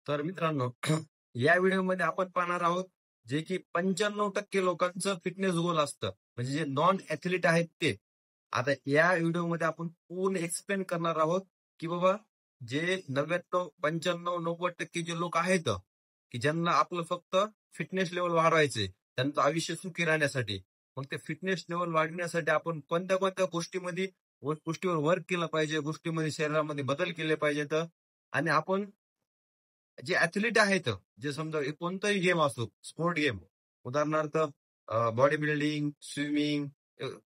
तर मित्रांनो, या व्हिडिओमध्ये आपण पाहणार आहोत जे की 95% लोकांचं फिटनेस गोल असतं, म्हणजे जे नॉन ऍथलीट आहेत ते. आता या व्हिडिओमध्ये आपण पूर्ण एक्सप्लेन करणार आहोत की बाबा जे 99, 95, 90% जे लोक आहेत की ज्यांना आपलं फक्त फिटनेस लेवल वाढवायचे, त्यांचं आयुष्य सुखी राहण्यासाठी. मग ते फिटनेस लेवल वाढण्यासाठी आपण कोणत्या कोणत्या गोष्टीवर वर्क केलं पाहिजे, गोष्टीमध्ये शरीरामध्ये बदल केले पाहिजेत. आणि आपण जे ऍथलीट आहेत, जे समजा कोणताही गेम असो, स्पोर्ट गेम, उदाहरणार्थ बॉडी बिल्डिंग, स्विमिंग,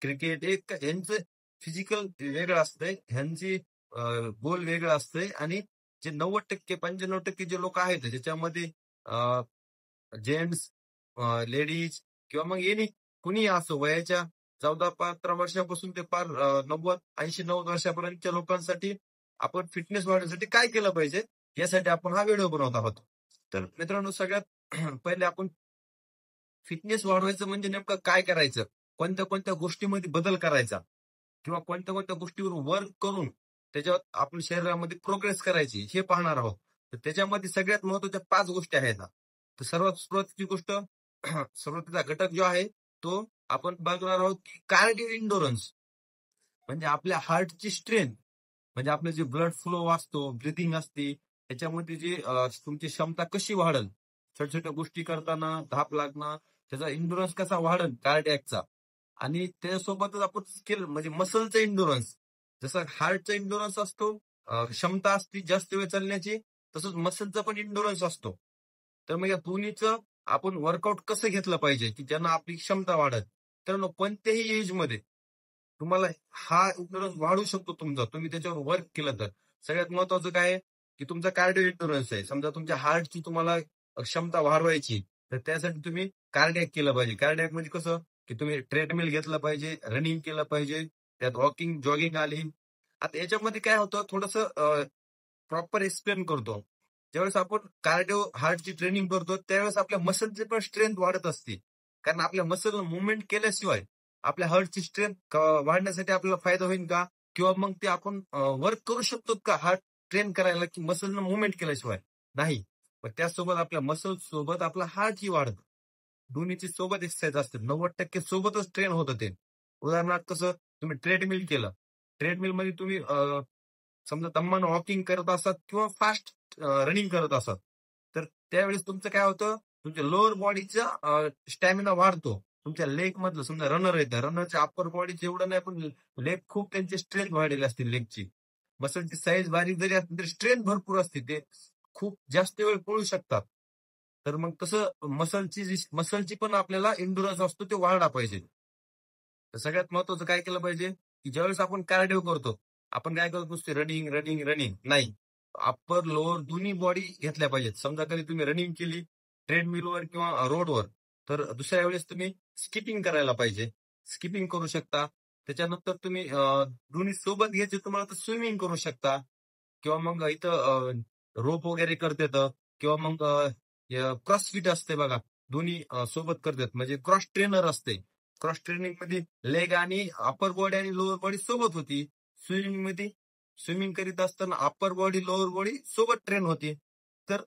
क्रिकेट, एक यांचं फिजिकल वेगळं असतंय, ह्यांची गोल वेगळं असतंय. आणि जे 90%, 95% जे लोक आहेत ज्याच्यामध्ये जेंट्स, लेडीज किंवा मग एनी कुणी असो, वयाच्या 14-15 वर्षापासून ते पार 90, 80, 90 वर्षापर्यंतच्या लोकांसाठी आपण फिटनेस वाढवण्यासाठी काय केलं पाहिजे, यासाठी आपण हा व्हिडिओ बनवत आहोत. तर मित्रांनो, सगळ्यात पहिले आपण फिटनेस वाढवायचं म्हणजे नेमकं काय करायचं, कोणत्या कोणत्या गोष्टीमध्ये बदल करायचा किंवा कोणत्या कोणत्या गोष्टीवर वर्क करून त्याच्यावर आपण शरीरामध्ये प्रोग्रेस करायची हे पाहणार आहोत. तर त्याच्यामध्ये सगळ्यात महत्वाच्या 5 गोष्टी आहेत. तर सर्वात सुरुवातीची गोष्ट सुरुवातीचा घटक जो आहे तो आपण बघणार आहोत की कार्डिओ इंडोरन्स, म्हणजे आपल्या हार्टची स्ट्रेंथ, म्हणजे आपलं जे ब्लड फ्लो असतो, ब्रिथिंग असते, त्याच्यामध्ये जे तुमची क्षमता कशी वाढल, छोट्या छोट्या गोष्टी करताना धाप लागणं, त्याचा इंडोरन्स कसा वाढल कार्डियाकचा. आणि त्यासोबतच आपण स्किल म्हणजे मसलचा इंडोरन्स, जसं हार्टचा इंडोरन्स असतो, क्षमता असते जास्त वेळ चालण्याची, तसंच मसलचा पण इंडोरन्स असतो. तर मग या दोन्हीचं आपण वर्कआउट कसं घेतलं पाहिजे की ज्यांना आपली क्षमता वाढत. तर कोणत्याही एज मध्ये तुम्हाला हा इंडोरन्स वाढू शकतो तुमचा, तुम्ही त्याच्यावर वर्क केलं तर. सगळ्यात महत्वाचं काय आहे की तुमचा कार्डिओ इंडोरन्स आहे. समजा तुमच्या हार्टची तुम्हाला क्षमता वाढवायची, तर त्यासाठी तुम्ही कार्डियाक केलं पाहिजे. कार्डियाक म्हणजे कसं की तुम्ही ट्रेडमिल घेतलं पाहिजे, रनिंग केलं पाहिजे, त्यात वॉकिंग, जॉगिंग आली. आता याच्यामध्ये काय होतं, थोडस प्रॉपर एक्सप्लेन करतो. ज्यावेळेस आपण कार्डिओ हार्टची ट्रेनिंग करतो त्यावेळेस आपल्या मसलची पण स्ट्रेंथ वाढत असते. कारण आपल्या मसल मुवमेंट केल्याशिवाय आपल्या हार्टची स्ट्रेंथ वाढण्यासाठी आपल्याला फायदा होईल का, किंवा मग ते आपण वर्क करू शकतो का हार्ट ट्रेन करायला, की मसलनं मुवमेंट केल्याशिवाय नाही. पण त्यासोबत आपल्या मसल सोबत आपला हार्टही वाढतो. दोन्हीची सोबत एक्सरसाइज असते, 90% सोबतच ट्रेन होतं ते. उदाहरणार्थ कसं, तुम्ही ट्रेडमिल केलं, ट्रेडमिल मध्ये तुम्ही समजा दम्मानं वॉकिंग करत असतात किंवा फास्ट रनिंग करत असतात, तर त्यावेळेस तुमचं काय होतं, तुमच्या लोअर बॉडीचा स्टॅमिना वाढतो. तुमच्या लेग मधलं समजा रनर येतं, रनरच्या अप्पर बॉडी जेवढं नाही, पण लेग खूप त्यांची स्ट्रेंथ वाढलेली असते लेगची. मसलची साईज बारीक जरी असली तरी स्ट्रेंथ भरपूर असते, ते खूप जास्त वेळ पळू शकतात. तर मग तसं मसलची पण आपल्याला इंडुरन्स असतो ते वाढला पाहिजे. तर सगळ्यात महत्वाचं काय केलं पाहिजे की ज्यावेळेस आपण कार्डिओ करतो, आपण काय करतो, नुसते रनिंग रनिंग रनिंग नाही, अप्पर लोअर दोन्ही बॉडी घेतल्या पाहिजेत. समजा कधी तुम्ही रनिंग केली ट्रेडमिलवर किंवा रोडवर, तर दुसऱ्या वेळेस तुम्ही स्किपिंग करायला पाहिजे, स्किपिंग करू शकता. त्याच्यानंतर तुम्ही दोन्ही सोबत घ्यायचे तुम्हाला तर स्विमिंग करू शकता, किंवा मग इथं रोप वगैरे करतात, किंवा मग क्रॉसफिट असते बघा, दोन्ही सोबत करतात, म्हणजे क्रॉस ट्रेनर असते. क्रॉस ट्रेनिंग मध्ये लेग आणि अप्पर बॉडी आणि लोअर बॉडी सोबत होती. स्विमिंग मध्ये स्विमिंग करीत असताना अप्पर बॉडी लोअर बॉडी सोबत ट्रेन होती. तर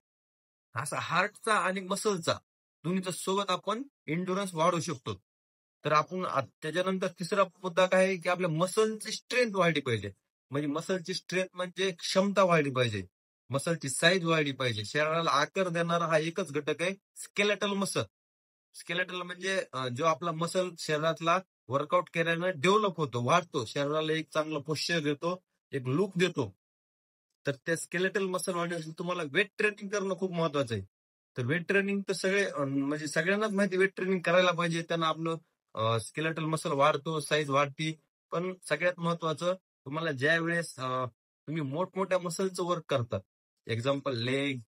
असा हार्टचा आणि मसलचा दोन्हीचा सोबत आपण इंडुरन्स वाढवू शकतो. तर आपण त्याच्यानंतर तिसरा मुद्दा काय आहे की आपल्या मसलची स्ट्रेंथ वाढली पाहिजे. म्हणजे मसलची स्ट्रेंथ म्हणजे क्षमता वाढली पाहिजे, मसलची साईज वाढली पाहिजे. शरीराला आकार देणारा हा एकच घटक आहे, स्केलेटल मसल. स्केलेटल म्हणजे जो आपला मसल शरीरातला वर्कआउट केल्यानं डेव्हलप होतो, वाढतो, शरीराला एक चांगलं पोश्चर देतो, एक लुक देतो. तर त्या स्केलेटल मसल वाढण्यासाठी तुम्हाला वेट ट्रेनिंग करणं खूप महत्वाचं आहे. तर वेट ट्रेनिंग तर म्हणजे सगळ्यांनाच माहिती, वेट ट्रेनिंग करायला पाहिजे, त्यांना आपलं स्केलेटल मसल वाढतो, साईज वाढती. पण सगळ्यात महत्वाचं, तुम्हाला ज्या वेळेस तुम्ही मोठमोठ्या मसलचं वर्क करतात, एक्झाम्पल लेग,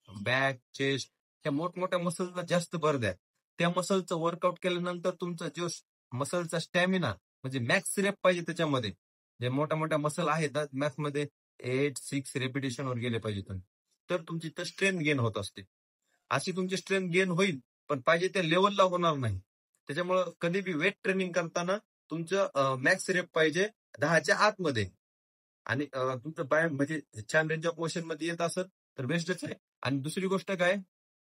बॅक, चेस्ट, त्या मोठमोठ्या मसलचा जास्त भर द्या. त्या मसलचं वर्कआउट केल्यानंतर तुमचा जो मसलचा स्टॅमिना म्हणजे मॅक्स रेप पाहिजे त्याच्यामध्ये. जे मोठ्या मोठ्या मसल आहेत मॅक्स मध्ये 8-6 रेपिटेशन वर गेले पाहिजे तुम्ही, तर तुमची तर स्ट्रेंथ गेन होत असते. अशी तुमची स्ट्रेंथ गेन होईल, पण पाहिजे त्या लेवलला होणार नाही. त्याच्यामुळं कधी बी वेट ट्रेनिंग करताना तुमचं मॅक्स रेप पाहिजे 10च्या आतमध्ये. आणि तुमचं पाय म्हणजे छान रेंज ऑफ मोशन मध्ये येत असत, तर बेस्टच आहे. आणि दुसरी गोष्ट काय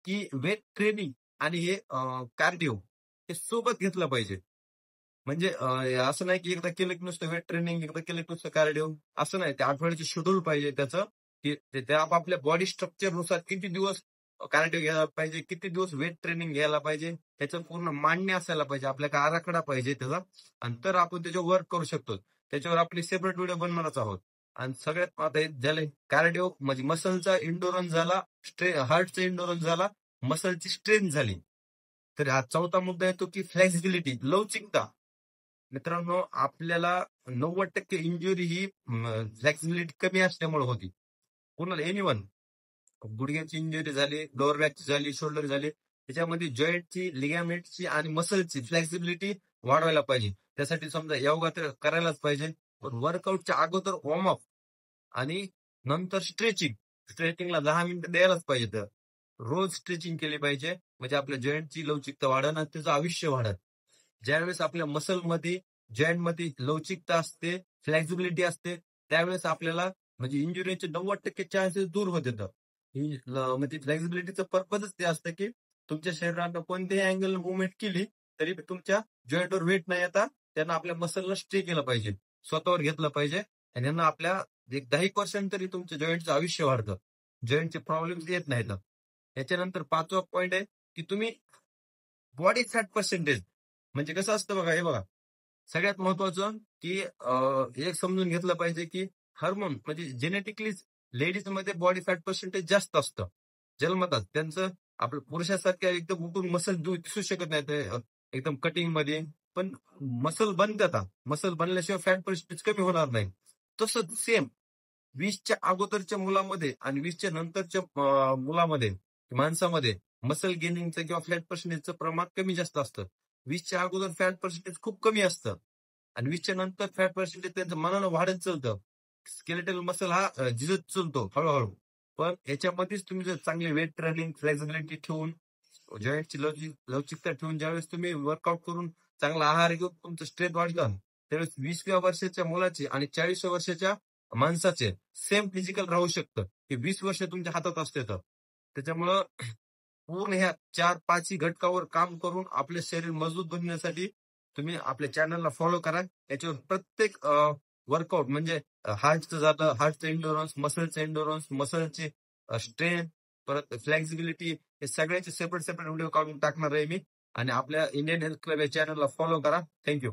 की वेट ट्रेनिंग आणि हे कार्डिओ हे सोबत घेतलं पाहिजे. म्हणजे असं नाही की एकदा केलं की नुसतं वेट ट्रेनिंग, एकदा केलं की नुसतं कार्डिओ असं नाही. ते आठवड्याचे शेड्यूल पाहिजे त्याचं, की त्या आपापल्या बॉडी स्ट्रक्चरनुसार किती दिवस कार्डिओ घ्यायला पाहिजे, किती दिवस वेट ट्रेनिंग घ्यायला पाहिजे, त्याचं पूर्ण मांडणी असायला पाहिजे, आपल्याला आराखडा पाहिजे त्याचा, आणि तर आपण त्याच्यावर वर्क करू शकतो. त्याच्यावर आपली सेपरेट व्हिडिओ बनवणारच आहोत. आणि सगळ्यात आता झालं कार्डिओ म्हणजे मसलचा इंडोरन्स झाला, हार्टचा इंडोरन्स झाला, मसलची स्ट्रेंथ झाली. तर हा चौथा मुद्दा येतो की फ्लेक्सिबिलिटी, लवचिकता. मित्रांनो, आपल्याला 90% इंजुरी ही फ्लेक्सिबिलिटी कमी असल्यामुळे होती. कोणाला एनीवन, गुडघ्याची इंजुरी झाली, लोअर बॅकची झाली, शोल्डर झाली, त्याच्यामध्ये जॉईंटची, लिगामेंटची आणि मसलची फ्लेक्सिबिलिटी वाढवायला पाहिजे. त्यासाठी समजा योगा तर करायलाच पाहिजे, पण वर्कआउटच्या अगोदर वॉर्मअप आणि नंतर स्ट्रेचिंग. स्ट्रेचिंगला 10 मिनिटं द्यायलाच पाहिजे. तर रोज स्ट्रेचिंग केली पाहिजे, म्हणजे आपल्या जॉईंटची लवचिकता वाढन आणि त्याचं आयुष्य वाढत. ज्यावेळेस आपल्या मसलमध्ये, जॉईंटमध्ये लवचिकता असते, फ्लेक्झिबिलिटी असते, त्यावेळेस आपल्याला म्हणजे इंजुरीचे 90% चान्सेस दूर होत येतं. म्हणजे फ्लेक्झिबिलिटीचं पर्पजच ते असतं की तुमच्या शरीरानं कोणत्याही अँगल मुवमेंट केली तरी तुमच्या जॉईंटवर वेट न येता त्यांना आपल्या मसलला स्ट्रे केलं पाहिजे, स्वतःवर घेतलं पाहिजे. आणि यांना आपल्या एक 10% तरी तुमच्या जॉईंटचं आयुष्य वाढतं, जॉईंटचे प्रॉब्लेम्स येत नाहीत. याच्यानंतर 5वा पॉईंट आहे की तुम्ही बॉडी फॅट पर्सेंटेज, म्हणजे कसं असतं बघा, हे बघा सगळ्यात महत्वाचं की एक समजून घेतलं पाहिजे की हार्मोन म्हणजे जेनेटिकली लेडीज मध्ये बॉडी फॅट पर्सेंटेज जास्त असतं जन्मतात. त्यांचं आपलं पुरुषासारख्या एकदम उठून मसल दिसू शकत नाही ते, एकदम कटिंग मध्ये, पण मसल बनतात. मसल बनल्याशिवाय फॅट पर्सेंटेज कमी होणार नाही. तसं सेम 20च्या अगोदरच्या मुलामध्ये आणि 20च्या नंतरच्या मुलामध्ये, माणसामध्ये मसल गेनिंगचं किंवा फॅट पर्सेंटेजचं प्रमाण कमी जास्त असतं. 20च्या अगोदर फॅट पर्सेंटेज खूप कमी असतं आणि 20च्या नंतर फॅट पर्सेंटेज त्यांचं मनानं वाढत चालतं. स्केलेटल मसल हा झिजत चालतो हळूहळू. पण याच्यामध्येच तुम्ही जर चांगले वेट ट्रेनिंग, फ्लेक्झिबिलिटी ठेवून, जॉईंटची लवचिकता ठेवून ज्यावेळेस तुम्ही वर्कआउट करून चांगला आहार घेऊन तुमचं स्ट्रेंथ वाढलं, त्यावेळेस 20व्या वर्षाच्या मुलाचे आणि 40व्या वर्षाच्या माणसाचे सेम फिजिकल राहू शकतं. हे 20 वर्ष तुमच्या हातात असते. तर त्याच्यामुळं पूर्ण ह्या 4-5 घटकावर काम करून आपले शरीर मजबूत बनवण्यासाठी तुम्ही आपल्या चॅनलला फॉलो करा. याच्यावर प्रत्येक वर्कआउट म्हणजे हार्टचं जातं, हार्टचं एंडोरन्स, मसलचं एंडोरन्स, मसलचे स्ट्रेंथ, परत फ्लेक्झिबिलिटी, हे सगळ्याचे सेपरेट सेपरेट व्हिडिओ काढून टाकणार आहे मी. आणि आपल्या इंडियन हेल्थ क्लब या चॅनलला फॉलो करा. थँक्यू.